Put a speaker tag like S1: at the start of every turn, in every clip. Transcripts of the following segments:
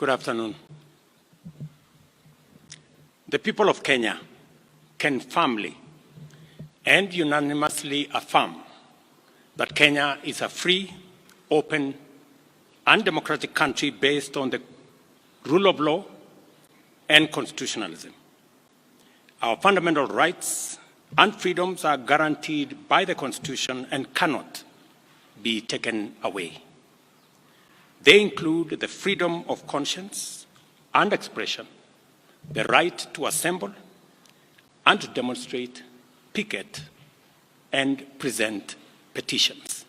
S1: Good afternoon. The people of Kenya can firmly and unanimously affirm that Kenya is a free, open, and democratic country based on the rule of law and constitutionalism. Our fundamental rights and freedoms are guaranteed by the Constitution and cannot be taken away. They include the freedom of conscience and expression, the right to assemble and to demonstrate, picket, and present petitions.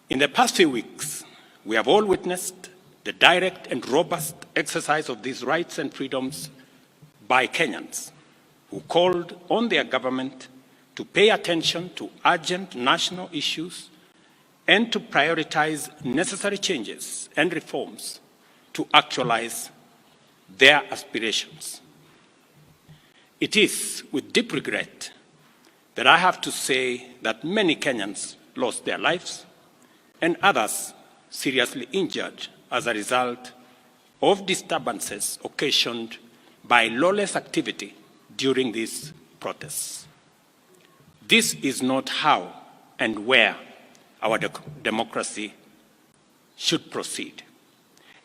S1: In the past few weeks, we have all witnessed the direct and robust exercise of these rights and freedoms by Kenyans who called on their government to pay attention to urgent national issues and to prioritize necessary changes and reforms to actualize their aspirations. It is with deep regret that I have to say that many Kenyans lost their lives and others seriously injured as a result of disturbances occasioned by lawless activity during these protests. This is not how and where our democracy should proceed,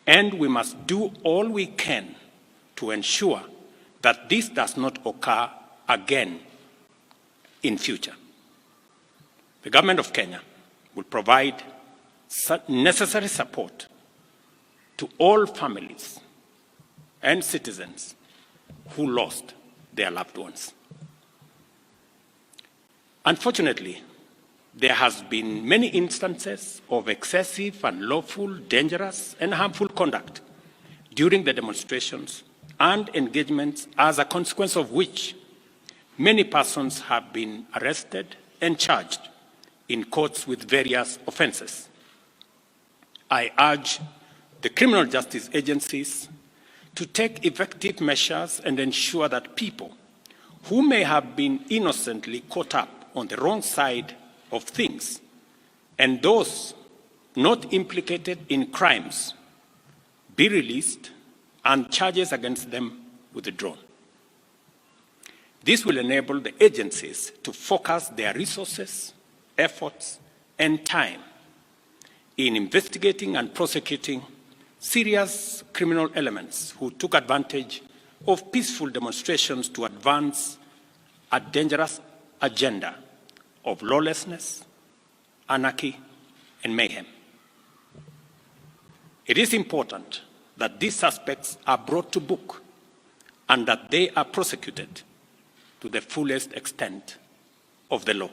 S1: and we must do all we can to ensure that this does not occur again in future. The government of Kenya will provide necessary support to all families and citizens who lost their loved ones. Unfortunately, there has been many instances of excessive, unlawful, dangerous, and harmful conduct during the demonstrations and engagements, as a consequence of which many persons have been arrested and charged in courts with various offenses. I urge the criminal justice agencies to take effective measures and ensure that people who may have been innocently caught up on the wrong side of things and those not implicated in crimes be released and charges against them withdrawn. This will enable the agencies to focus their resources, efforts, and time in investigating and prosecuting serious criminal elements who took advantage of peaceful demonstrations to advance a dangerous agenda of lawlessness, anarchy, and mayhem. It is important that these suspects are brought to book and that they are prosecuted to the fullest extent of the law.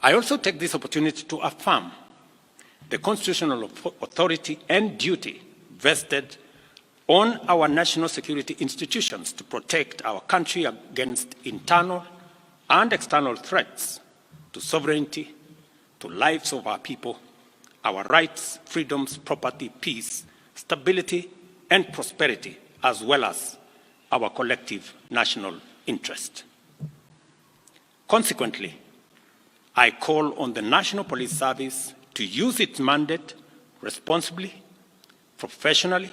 S1: I also take this opportunity to affirm the constitutional authority and duty vested on our national security institutions to protect our country against internal and external threats to sovereignty, to lives of our people, our rights, freedoms, property, peace, stability, and prosperity, as well as our collective national interest. Consequently, I call on the National Police Service to use its mandate responsibly, professionally,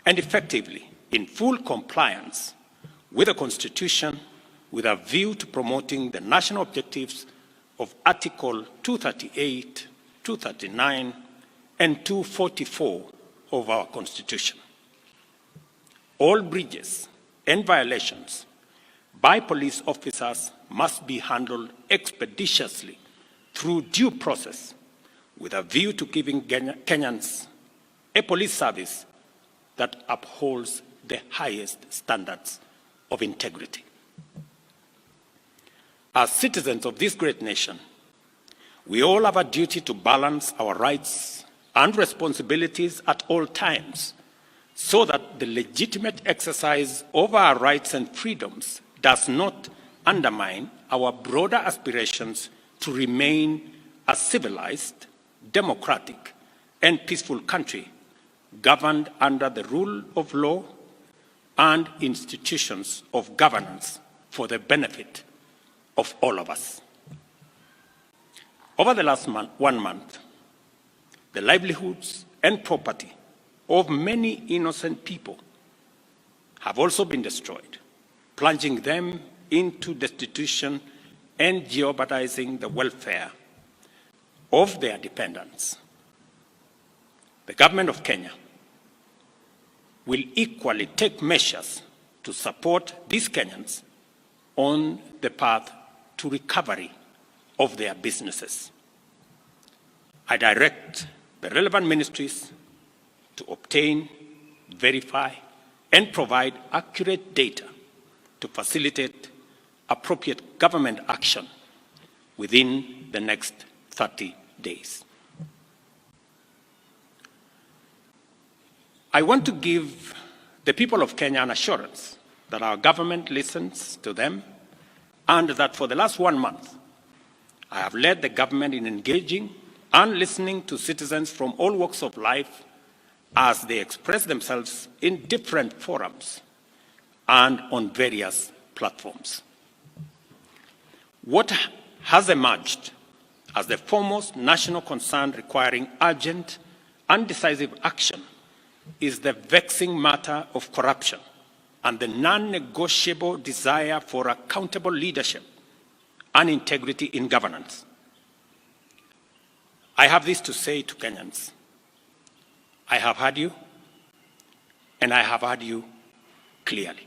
S1: and effectively in full compliance with the Constitution, with a view to promoting the national objectives of Article 238, 239, and 244 of our Constitution. All breaches and violations by police officers must be handled expeditiously through due process, with a view to giving Kenyans a police service that upholds the highest standards of integrity. As citizens of this great nation, we all have a duty to balance our rights and responsibilities at all times so that the legitimate exercise of our rights and freedoms does not undermine our broader aspirations to remain a civilized, democratic, and peaceful country governed under the rule of law and institutions of governance for the benefit of all of us. Over the last 1 month, the livelihoods and property of many innocent people have also been destroyed, plunging them into destitution and jeopardizing the welfare of their dependents. The government of Kenya will equally take measures to support these Kenyans on the path to recovery of their businesses. I direct the relevant ministries to obtain, verify, and provide accurate data to facilitate appropriate government action within the next 30 days. I want to give the people of Kenya an assurance that our government listens to them and that for the last 1 month, I have led the government in engaging and listening to citizens from all walks of life as they express themselves in different forums and on various platforms. What has emerged as the foremost national concern requiring urgent and decisive action is the vexing matter of corruption and the non-negotiable desire for accountable leadership and integrity in governance. I have this to say to Kenyans. I have heard you, and I have heard you clearly.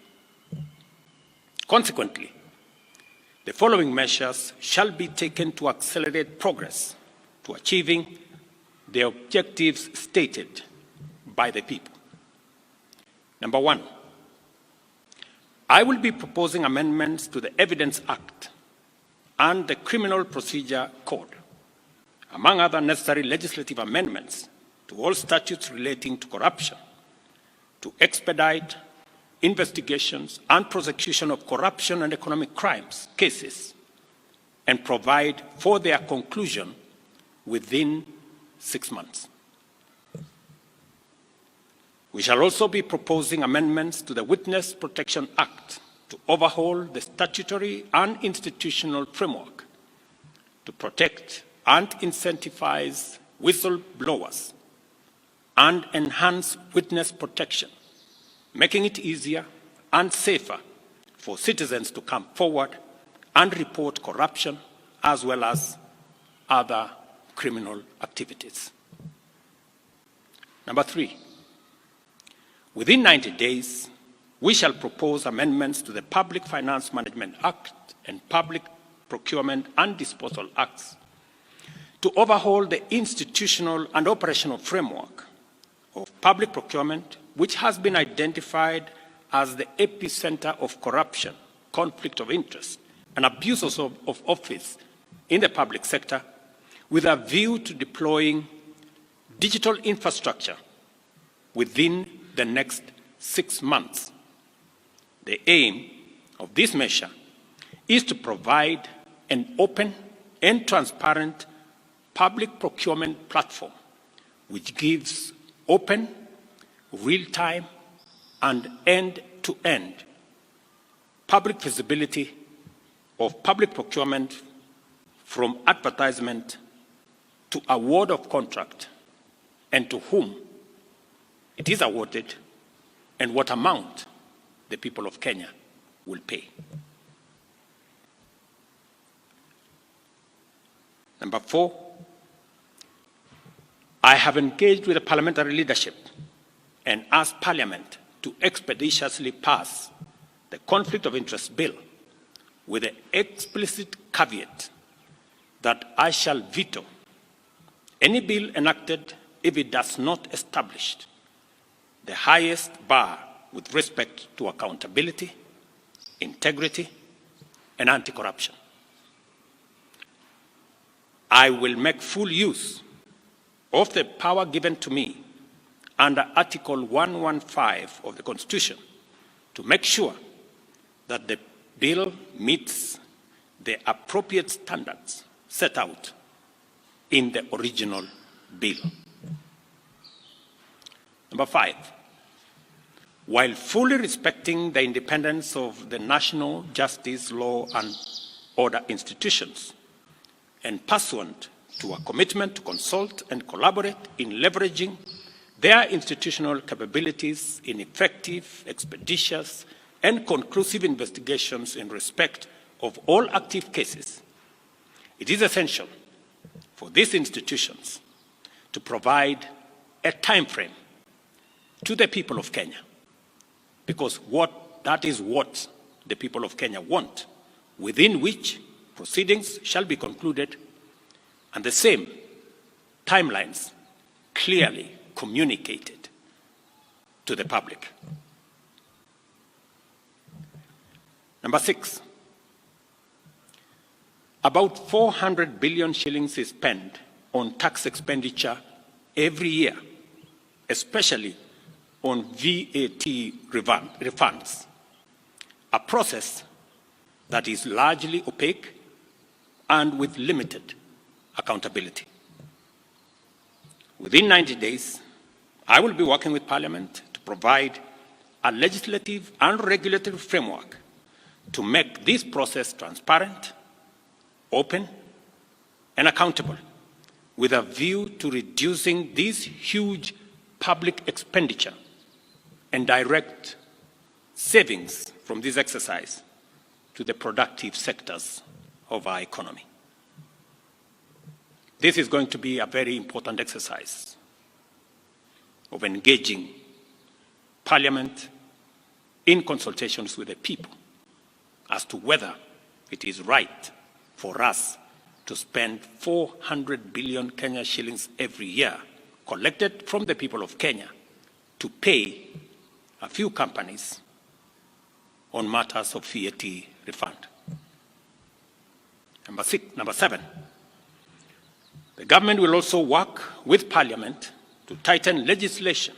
S1: Consequently, the following measures shall be taken to accelerate progress to achieving the objectives stated by the people. Number one, I will be proposing amendments to the Evidence Act and the Criminal Procedure Code, among other necessary legislative amendments to all statutes relating to corruption, to expedite investigations and prosecution of corruption and economic crimes cases, and provide for their conclusion within 6 months. We shall also be proposing amendments to the Witness Protection Act to overhaul the statutory and institutional framework to protect and incentivize whistleblowers and enhance witness protection, making it easier and safer for citizens to come forward and report corruption as well as other criminal activities. Number three, within 90 days, we shall propose amendments to the Public Finance Management Act and Public Procurement and Disposal Acts to overhaul the institutional and operational framework of public procurement, which has been identified as the epicenter of corruption, conflict of interest, and abuses of office in the public sector, with a view to deploying digital infrastructure within the next 6 months. The aim of this measure is to provide an open and transparent public procurement platform which gives open, real-time, and end-to-end public visibility of public procurement from advertisement to award of contract and to whom it is awarded and what amount the people of Kenya will pay. Number four, I have engaged with the parliamentary leadership and asked Parliament to expeditiously pass the Conflict of Interest Bill with the explicit caveat that I shall veto any bill enacted if it does not establish the highest bar with respect to accountability, integrity, and anti-corruption. I will make full use of the power given to me under Article 115 of the Constitution to make sure that the bill meets the appropriate standards set out in the original bill. Number five, while fully respecting the independence of the national justice, law, and order institutions, and pursuant to a commitment to consult and collaborate in leveraging their institutional capabilities in effective, expeditious, and conclusive investigations in respect of all active cases, it is essential for these institutions to provide a time frame to the people of Kenya, because that is what the people of Kenya want, within which proceedings shall be concluded, and the same timelines clearly communicated to the public. Number 6, about 400 billion shillings is spent on tax expenditure every year, especially on VAT refunds, a process that is largely opaque and with limited accountability. Within 90 days, I will be working with Parliament to provide a legislative and regulatory framework to make this process transparent, open, and accountable, with a view to reducing this huge public expenditure and direct savings from this exercise to the productive sectors of our economy. This is going to be a very important exercise of engaging Parliament in consultations with the people as to whether it is right for us to spend 400 billion Kenya shillings every year collected from the people of Kenya to pay a few companies on matters of VAT refund. Number 7, the government will also work with Parliament to tighten legislation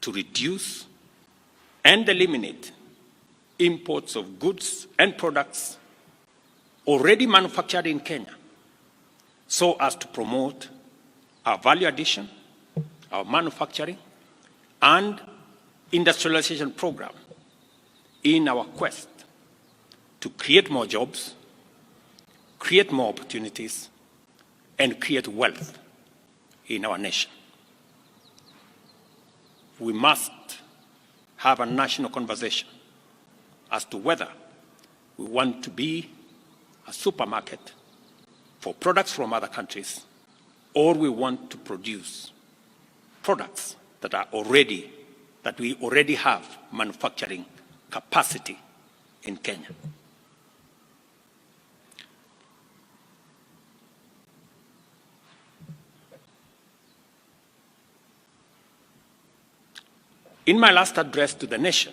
S1: to reduce and eliminate imports of goods and products already manufactured in Kenya, so as to promote our value addition, our manufacturing, and industrialization program in our quest to create more jobs, create more opportunities, and create wealth in our nation. We must have a national conversation as to whether we want to be a supermarket for products from other countries, or we want to produce products that we already have manufacturing capacity in Kenya. In my last address to the nation,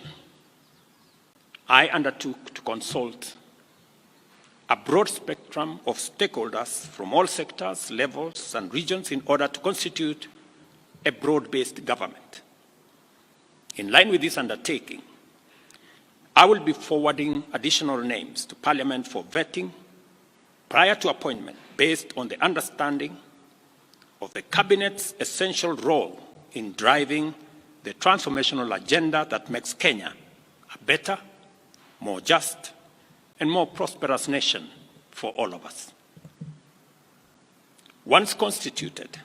S1: I undertook to consult a broad spectrum of stakeholders from all sectors, levels, and regions in order to constitute a broad-based government. In line with this undertaking, I will be forwarding additional names to Parliament for vetting prior to appointment, based on the understanding of the Cabinet's essential role in driving the transformational agenda that makes Kenya a better, more just, and more prosperous nation for all of us. Once constituted,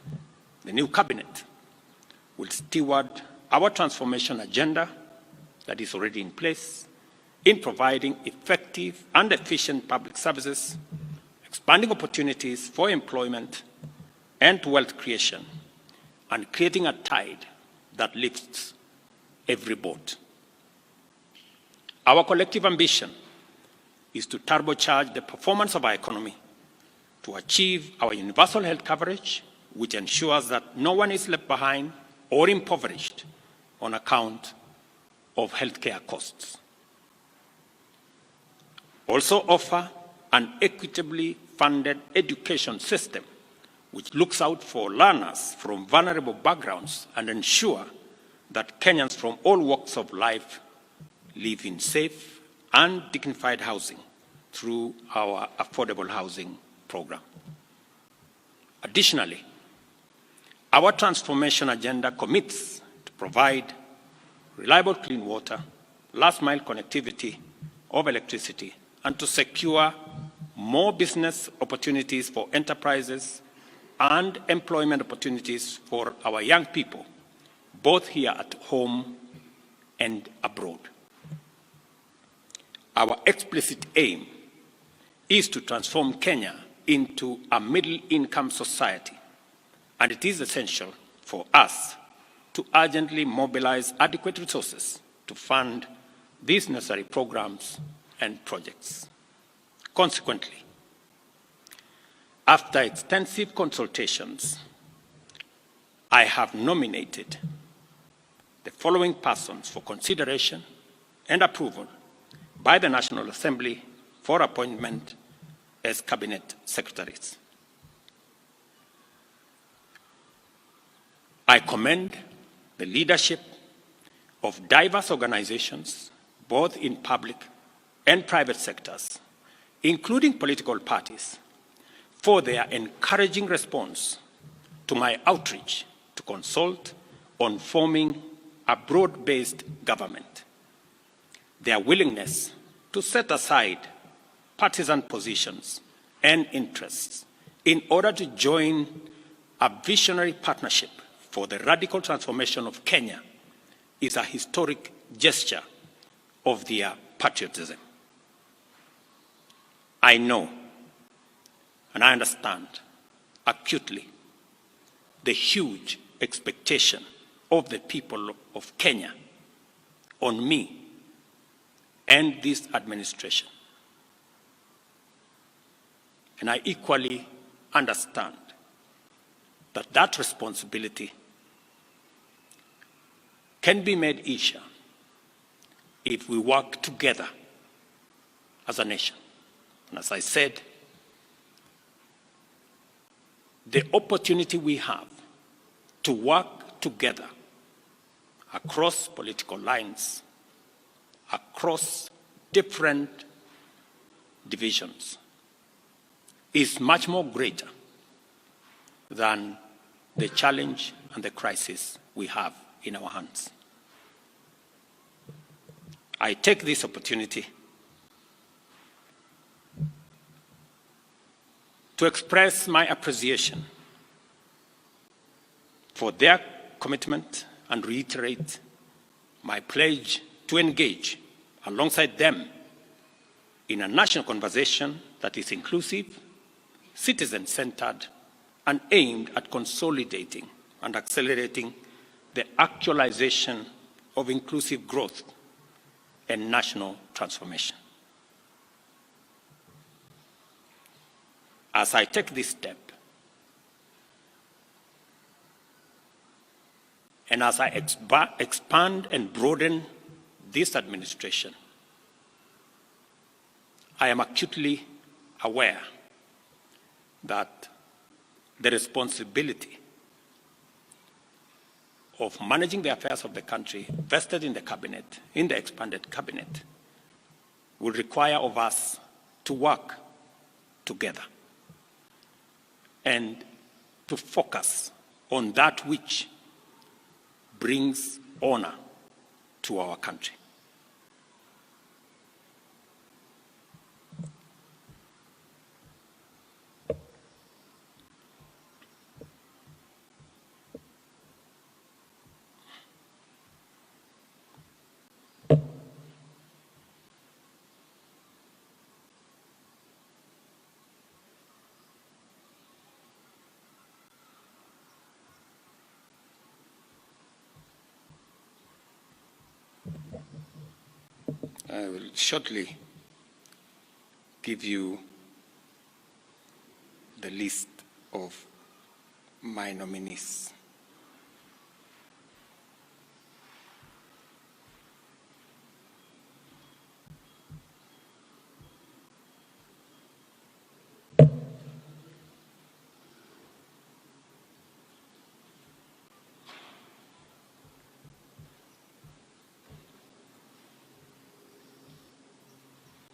S1: the new cabinet will steward our transformation agenda that is already in place in providing effective and efficient public services, expanding opportunities for employment and wealth creation, and creating a tide that lifts every boat. Our collective ambition is to turbocharge the performance of our economy, to achieve our universal health coverage, which ensures that no one is left behind or impoverished on account of healthcare costs. Also offer an equitably funded education system which looks out for learners from vulnerable backgrounds and ensure that Kenyans from all walks of life live in safe and dignified housing through our affordable housing program. Additionally, our transformation agenda commits to provide reliable clean water, last-mile connectivity of electricity, and to secure more business opportunities for enterprises and employment opportunities for our young people both here at home and abroad. Our explicit aim is to transform Kenya into a middle-income society, and it is essential for us to urgently mobilize adequate resources to fund these necessary programs and projects. Consequently, after extensive consultations, I have nominated the following persons for consideration and approval by the National Assembly for appointment as cabinet secretaries. I commend the leadership of diverse organizations, both in public and private sectors, including political parties, for their encouraging response to my outreach to consult on forming a broad-based government. Their willingness to set aside partisan positions and interests in order to join a visionary partnership for the radical transformation of Kenya is a historic gesture of their patriotism. I know and I understand acutely the huge expectation of the people of Kenya on me and this administration. And I equally understand that that responsibility can be made easier if we work together as a nation. And as I said, the opportunity we have to work together across political lines, across different divisions, is much more greater than the challenge and the crisis we have in our hands. I take this opportunity to express my appreciation for their commitment and reiterate my pledge to engage alongside them in a national conversation that is inclusive, citizen-centered, and aimed at consolidating and accelerating the actualization of inclusive growth and national transformation. As I take this step, and as I expand and broaden this administration, I am acutely aware that the responsibility of managing the affairs of the country vested in the cabinet, in the expanded cabinet, will require of us to work together and to focus on that which brings honor to our country. I will shortly give you the list of my nominees.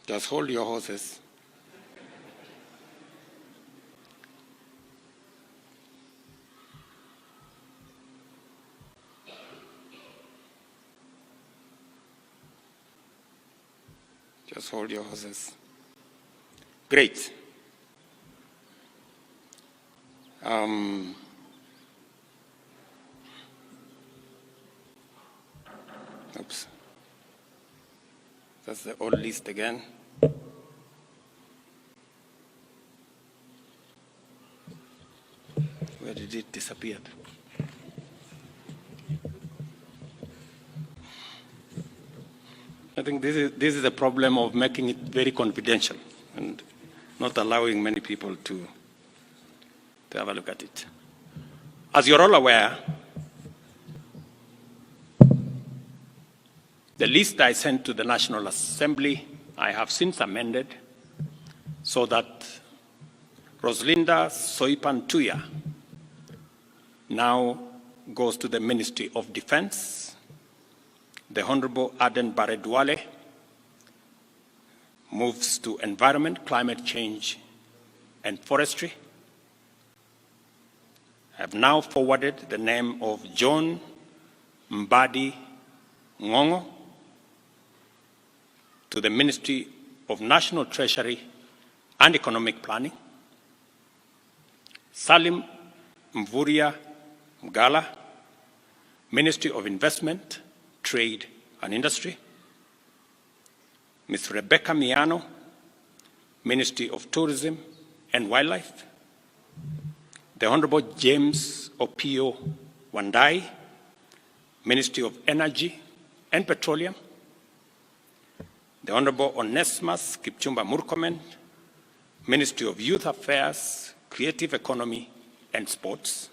S1: Just hold your horses. Just hold your horses. Great. Oops. That's the old list again. Where did it disappear? I think this is a problem of making it very confidential and not allowing many people to have a look at it. As you're all aware, the list I sent to the National Assembly, I have since amended so that Roslinda Soipan-Tuya now goes to the Ministry of Defense. The Honorable Aden Bare-Duale moves to Environment, Climate Change, and Forestry. I have now forwarded the name of John MBADI Ngongo to the Ministry of National Treasury and Economic Planning. Salim Mvuria Mgala, Ministry of Investment, Trade and Industry. Ms. Rebecca Miano, Ministry of Tourism and Wildlife. The Honorable James Opio Wandayi, Ministry of Energy and Petroleum. The Honorable Onesimus Kipchumba Murkomen, Ministry of Youth Affairs, Creative Economy and Sports.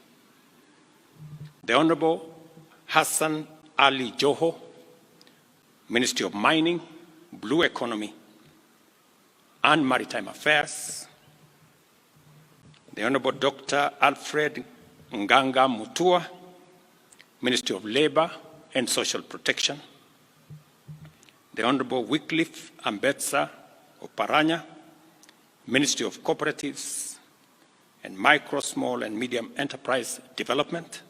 S1: The Honorable Hassan Ali JOHO, Ministry of Mining, Blue Economy and Maritime Affairs. The Honorable Dr. Alfred Nganga Mutua, Ministry of Labor and Social Protection. The Honorable Wycliffe Ambetsa OPARANYA, Ministry of Cooperatives and Micro, Small and Medium Enterprise Development.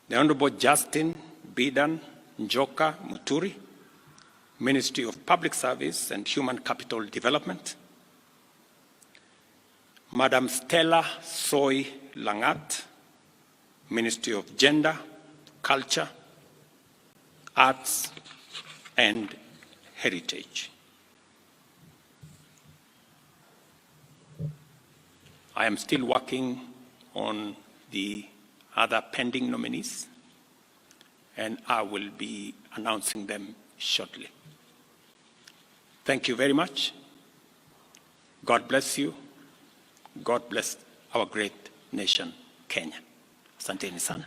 S1: The Honorable Justin Bidan Njoka Muturi, Ministry of Public Service and Human Capital Development. Madam Stella Soy Langat, Ministry of Gender, Culture, Arts and Heritage. I am still working on the other pending nominees, and I will be announcing them shortly. Thank you very much. God bless you. God bless our great nation, Kenya. Asanteni sana.